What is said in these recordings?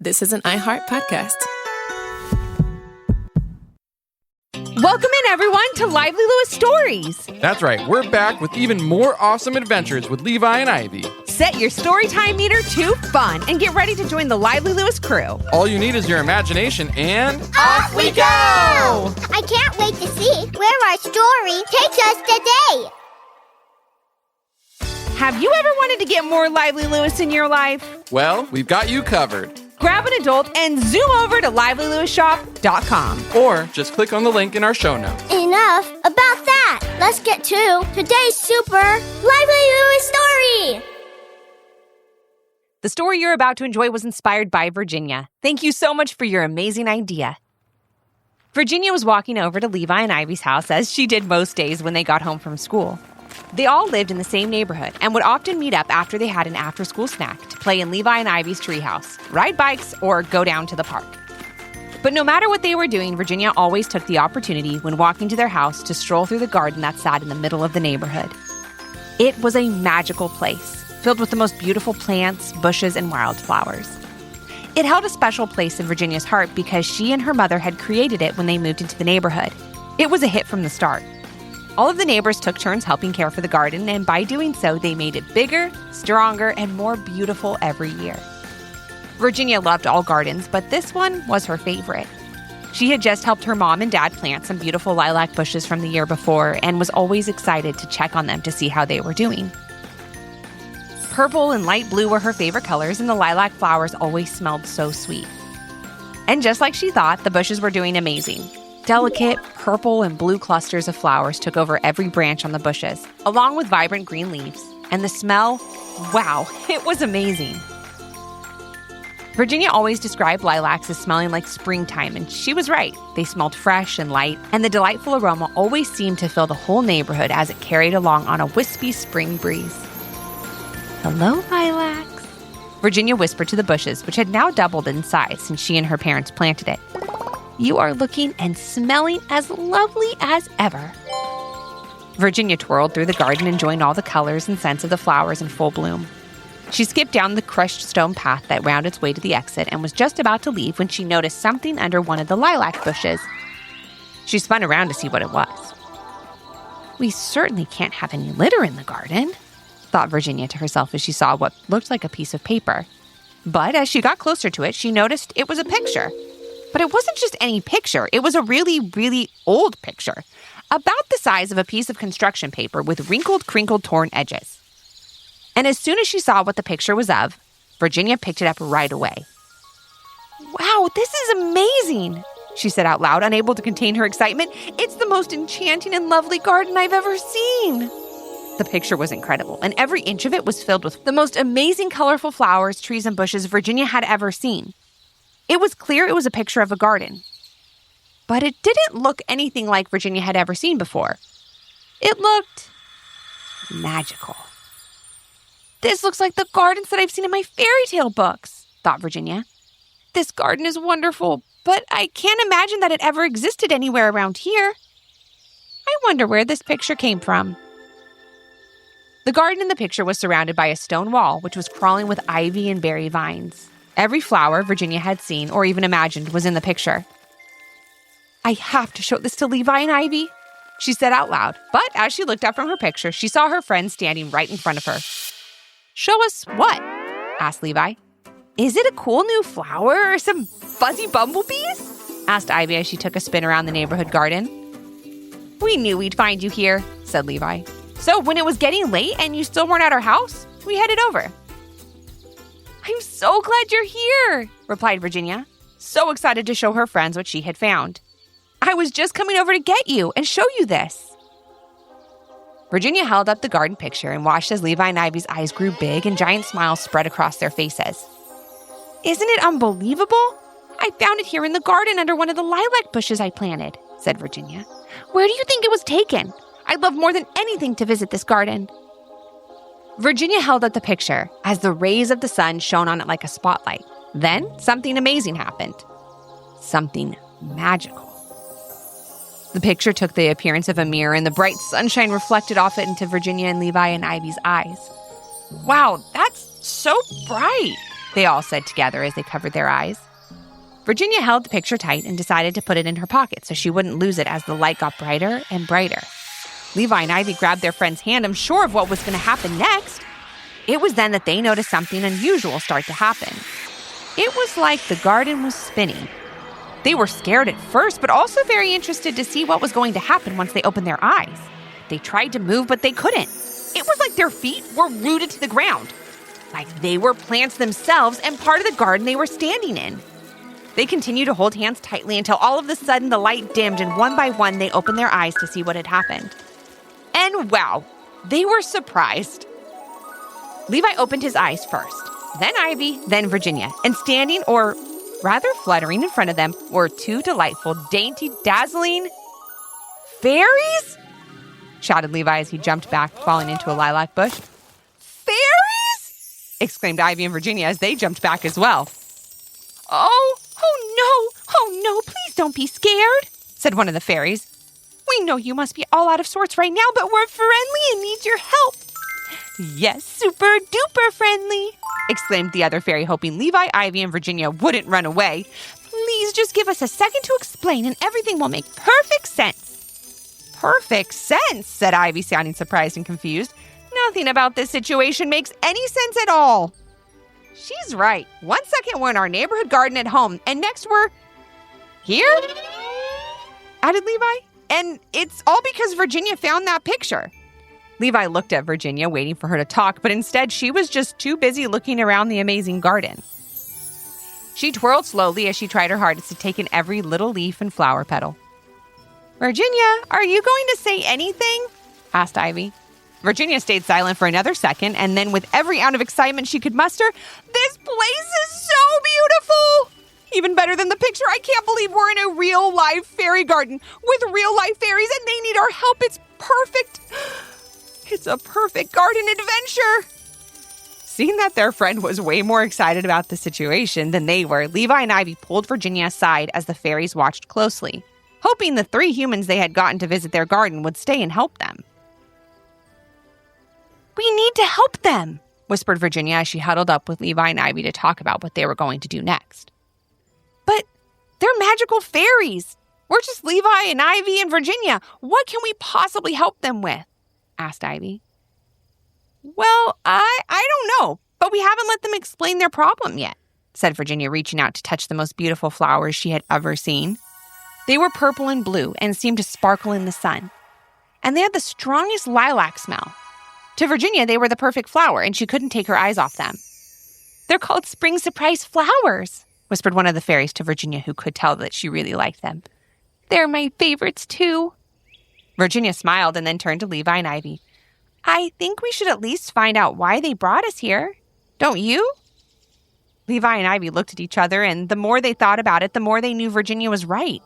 This is an iHeart podcast. Welcome in, everyone, to Lively Lewis Stories. That's right. We're back with even more awesome adventures with Levi and Ivy. Set your storytime meter to fun and get ready to join the Lively Lewis crew. All you need is your imagination and... Off we go! I can't wait to see where our story takes us today. Have you ever wanted to get more Lively Lewis in your life? Well, we've got you covered. Grab an adult and zoom over to livelylewisshop.com. Or just click on the link in our show notes. Enough about that. Let's get to today's super Lively Lewis story. The story you're about to enjoy was inspired by Virginia. Thank you so much for your amazing idea. Virginia was walking over to Levi and Ivy's house as she did most days when they got home from school. They all lived in the same neighborhood and would often meet up after they had an after-school snack to play in Levi and Ivy's treehouse, ride bikes, or go down to the park. But no matter what they were doing, Virginia always took the opportunity when walking to their house to stroll through the garden that sat in the middle of the neighborhood. It was a magical place, filled with the most beautiful plants, bushes, and wildflowers. It held a special place in Virginia's heart because she and her mother had created it when they moved into the neighborhood. It was a hit from the start. All of the neighbors took turns helping care for the garden, and by doing so, they made it bigger, stronger, and more beautiful every year. Virginia loved all gardens, but this one was her favorite. She had just helped her mom and dad plant some beautiful lilac bushes from the year before and was always excited to check on them to see how they were doing. Purple and light blue were her favorite colors, and the lilac flowers always smelled so sweet. And just like she thought, the bushes were doing amazing. Delicate purple and blue clusters of flowers took over every branch on the bushes, along with vibrant green leaves. And the smell, wow, it was amazing. Virginia always described lilacs as smelling like springtime, and she was right. They smelled fresh and light, and the delightful aroma always seemed to fill the whole neighborhood as it carried along on a wispy spring breeze. "Hello, lilacs," Virginia whispered to the bushes, which had now doubled in size since she and her parents planted it. "You are looking and smelling as lovely as ever." Virginia twirled through the garden, enjoying all the colors and scents of the flowers in full bloom. She skipped down the crushed stone path that wound its way to the exit and was just about to leave when she noticed something under one of the lilac bushes. She spun around to see what it was. "We certainly can't have any litter in the garden," thought Virginia to herself as she saw what looked like a piece of paper. But as she got closer to it, she noticed it was a picture. But it wasn't just any picture. It was a really, really old picture, about the size of a piece of construction paper with wrinkled, crinkled, torn edges. And as soon as she saw what the picture was of, Virginia picked it up right away. "Wow, this is amazing," she said out loud, unable to contain her excitement. "It's the most enchanting and lovely garden I've ever seen." The picture was incredible, and every inch of it was filled with the most amazing, colorful flowers, trees, and bushes Virginia had ever seen. It was clear it was a picture of a garden. But it didn't look anything like Virginia had ever seen before. It looked magical. "This looks like the gardens that I've seen in my fairy tale books," thought Virginia. "This garden is wonderful, but I can't imagine that it ever existed anywhere around here. I wonder where this picture came from." The garden in the picture was surrounded by a stone wall, which was crawling with ivy and berry vines. Every flower Virginia had seen or even imagined was in the picture. "I have to show this to Levi and Ivy," she said out loud. But as she looked up from her picture, she saw her friend standing right in front of her. "Show us what?" asked Levi. "Is it a cool new flower or some fuzzy bumblebees?" asked Ivy as she took a spin around the neighborhood garden. "We knew we'd find you here," said Levi. "So when it was getting late and you still weren't at our house, we headed over." "I'm so glad you're here," replied Virginia, so excited to show her friends what she had found. "I was just coming over to get you and show you this." Virginia held up the garden picture and watched as Levi and Ivy's eyes grew big and giant smiles spread across their faces. "Isn't it unbelievable? I found it here in the garden under one of the lilac bushes I planted," said Virginia. "Where do you think it was taken? I'd love more than anything to visit this garden." Virginia held up the picture as the rays of the sun shone on it like a spotlight. Then something amazing happened. Something magical. The picture took the appearance of a mirror, and the bright sunshine reflected off it into Virginia and Levi and Ivy's eyes. "Wow, that's so bright," they all said together as they covered their eyes. Virginia held the picture tight and decided to put it in her pocket so she wouldn't lose it as the light got brighter and brighter. Levi and Ivy grabbed their friend's hand, unsure of what was going to happen next. It was then that they noticed something unusual start to happen. It was like the garden was spinning. They were scared at first, but also very interested to see what was going to happen once they opened their eyes. They tried to move, but they couldn't. It was like their feet were rooted to the ground, like they were plants themselves and part of the garden they were standing in. They continued to hold hands tightly until all of a sudden the light dimmed and one by one they opened their eyes to see what had happened. And wow, they were surprised. Levi opened his eyes first, then Ivy, then Virginia, and standing, or rather fluttering in front of them, were two delightful, dainty, dazzling fairies? Shouted Levi as he jumped back, falling into a lilac bush. Fairies? Exclaimed Ivy and Virginia as they jumped back as well. Oh no, please don't be scared, said one of the fairies. We know you must be all out of sorts right now, but we're friendly and need your help. Yes, super duper friendly, exclaimed the other fairy, hoping Levi, Ivy, and Virginia wouldn't run away. Please just give us a second to explain and everything will make perfect sense. Perfect sense, said Ivy, sounding surprised and confused. Nothing about this situation makes any sense at all. She's right. 1 second we're in our neighborhood garden at home, and next we're here? Added Levi. And it's all because Virginia found that picture. Levi looked at Virginia, waiting for her to talk, but instead she was just too busy looking around the amazing garden. She twirled slowly as she tried her hardest to take in every little leaf and flower petal. Virginia, are you going to say anything? Asked Ivy. Virginia stayed silent for another second, and then with every ounce of excitement she could muster, "This place is so beautiful! Even better than the picture, I can't believe we're in a real-life fairy garden with real-life fairies, and they need our help. It's perfect. It's a perfect garden adventure." Seeing that their friend was way more excited about the situation than they were, Levi and Ivy pulled Virginia aside as the fairies watched closely, hoping the 3 humans they had gotten to visit their garden would stay and help them. "We need to help them," whispered Virginia as she huddled up with Levi and Ivy to talk about what they were going to do next. "But they're magical fairies. We're just Levi and Ivy and Virginia. What can we possibly help them with?" asked Ivy. "Well, I don't know, but we haven't let them explain their problem yet," said Virginia, reaching out to touch the most beautiful flowers she had ever seen. They were purple and blue and seemed to sparkle in the sun. And they had the strongest lilac smell. To Virginia, they were the perfect flower, and she couldn't take her eyes off them. "They're called spring surprise flowers," whispered one of the fairies to Virginia, who could tell that she really liked them. "They're my favorites, too." Virginia smiled and then turned to Levi and Ivy. "I think we should at least find out why they brought us here. Don't you?" Levi and Ivy looked at each other, and the more they thought about it, the more they knew Virginia was right.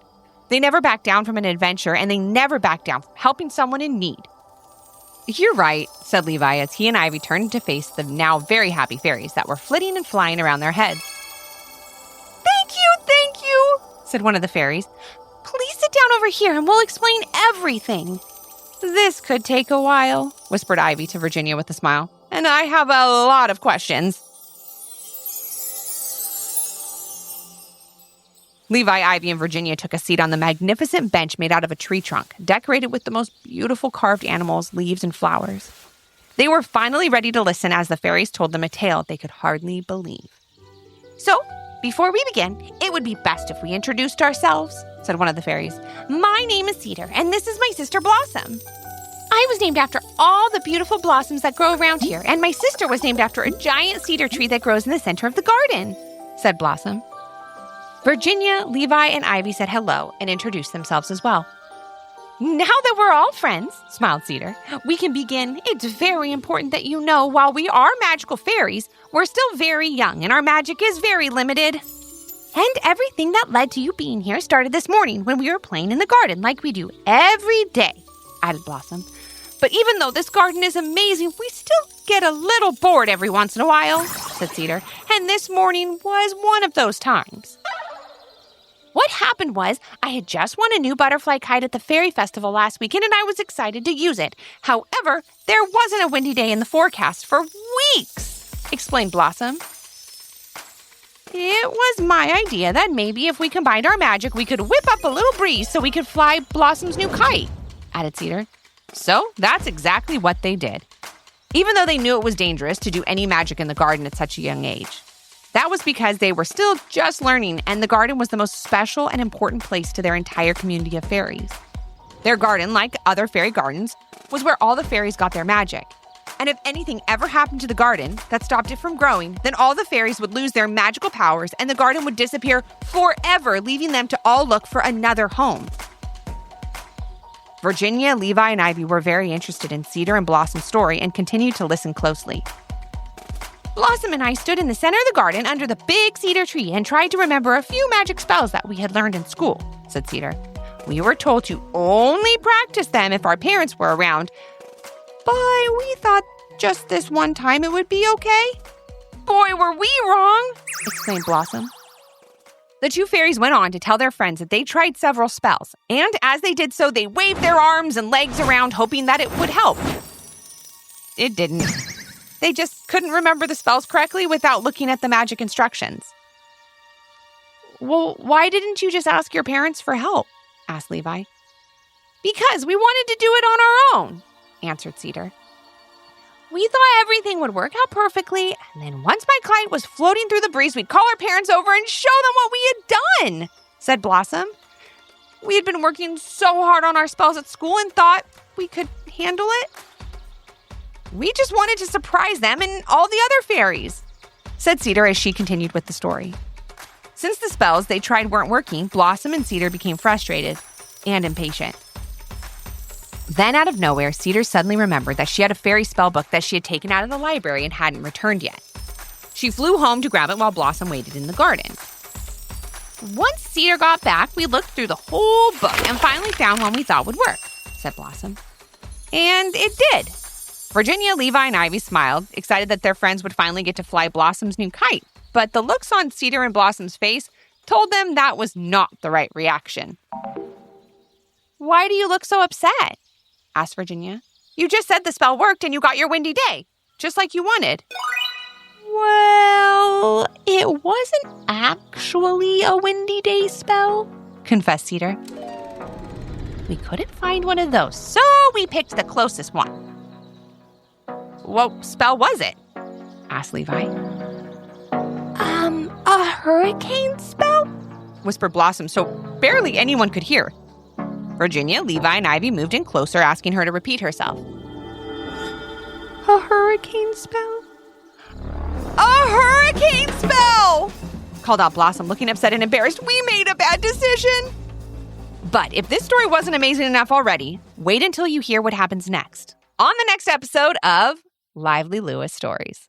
They never backed down from an adventure, and they never backed down from helping someone in need. "You're right," said Levi as he and Ivy turned to face the now very happy fairies that were flitting and flying around their heads. Thank you, said one of the fairies. "Please sit down over here and we'll explain everything." "This could take a while," whispered Ivy to Virginia with a smile. "And I have a lot of questions." Levi, Ivy, and Virginia took a seat on the magnificent bench made out of a tree trunk, decorated with the most beautiful carved animals, leaves, and flowers. They were finally ready to listen as the fairies told them a tale they could hardly believe. "So, before we begin, it would be best if we introduced ourselves," said one of the fairies. "My name is Cedar, and this is my sister Blossom. I was named after all the beautiful blossoms that grow around here, and my sister was named after a giant cedar tree that grows in the center of the garden," said Blossom. Virginia, Levi, and Ivy said hello and introduced themselves as well. "Now that we're all friends," smiled Cedar, "we can begin. It's very important that you know while we are magical fairies, we're still very young and our magic is very limited. And everything that led to you being here started this morning when we were playing in the garden like we do every day," added Blossom. "But even though this garden is amazing, we still get a little bored every once in a while," said Cedar, "and this morning was one of those times. What happened was I had just won a new butterfly kite at the fairy festival last weekend, and I was excited to use it. However, there wasn't a windy day in the forecast for weeks," explained Blossom. It was my idea that maybe if we combined our magic, we could whip up a little breeze so we could fly Blossom's new kite, added Cedar. So that's exactly what they did, even though they knew it was dangerous to do any magic in the garden at such a young age. That was because they were still just learning, and the garden was the most special and important place to their entire community of fairies. Their garden, like other fairy gardens, was where all the fairies got their magic. And if anything ever happened to the garden that stopped it from growing, then all the fairies would lose their magical powers and the garden would disappear forever, leaving them to all look for another home. Virginia, Levi, and Ivy were very interested in Cedar and Blossom's story and continued to listen closely. Blossom and I stood in the center of the garden under the big cedar tree and tried to remember a few magic spells that we had learned in school, said Cedar. We were told to only practice them if our parents were around, but we thought just this one time it would be okay. Boy, were we wrong, exclaimed Blossom. The two fairies went on to tell their friends that they tried several spells, and as they did so, they waved their arms and legs around, hoping that it would help. It didn't. They just couldn't remember the spells correctly without looking at the magic instructions. Well, why didn't you just ask your parents for help? Asked Levi. Because we wanted to do it on our own, answered Cedar. We thought everything would work out perfectly, and then once my kite was floating through the breeze, we'd call our parents over and show them what we had done, said Blossom. We had been working so hard on our spells at school and thought we could handle it. We just wanted to surprise them and all the other fairies, said Cedar as she continued with the story. Since the spells they tried weren't working, Blossom and Cedar became frustrated and impatient. Then out of nowhere, Cedar suddenly remembered that she had a fairy spell book that she had taken out of the library and hadn't returned yet. She flew home to grab it while Blossom waited in the garden. Once Cedar got back, we looked through the whole book and finally found one we thought would work, said Blossom. And it did. Virginia, Levi, and Ivy smiled, excited that their friends would finally get to fly Blossom's new kite. But the looks on Cedar and Blossom's face told them that was not the right reaction. Why do you look so upset? Asked Virginia. You just said the spell worked and you got your windy day, just like you wanted. Well, it wasn't actually a windy day spell, confessed Cedar. We couldn't find one of those, so we picked the closest one. What spell was it? Asked Levi. A hurricane spell? Whispered Blossom so barely anyone could hear. Virginia, Levi, and Ivy moved in closer, asking her to repeat herself. A hurricane spell? A hurricane spell! Called out Blossom, looking upset and embarrassed. We made a bad decision. But if this story wasn't amazing enough already, wait until you hear what happens next on the next episode of Lively Lewis Stories.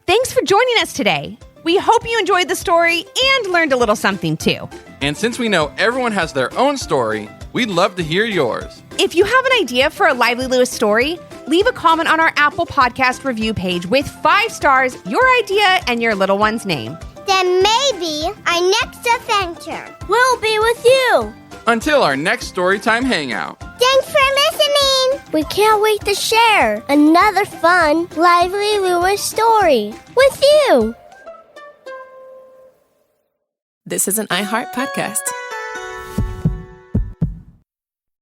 Thanks for joining us today. We hope you enjoyed the story and learned a little something too. And since we know everyone has their own story, we'd love to hear yours. If you have an idea for a Lively Lewis story, leave a comment on our Apple Podcast review page with 5 stars, your idea, and your little one's name. Then maybe our next adventure will be with you. Until our next Storytime Hangout. Thanks for listening. We can't wait to share another fun, Lively Lewis story with you. This is an iHeart podcast.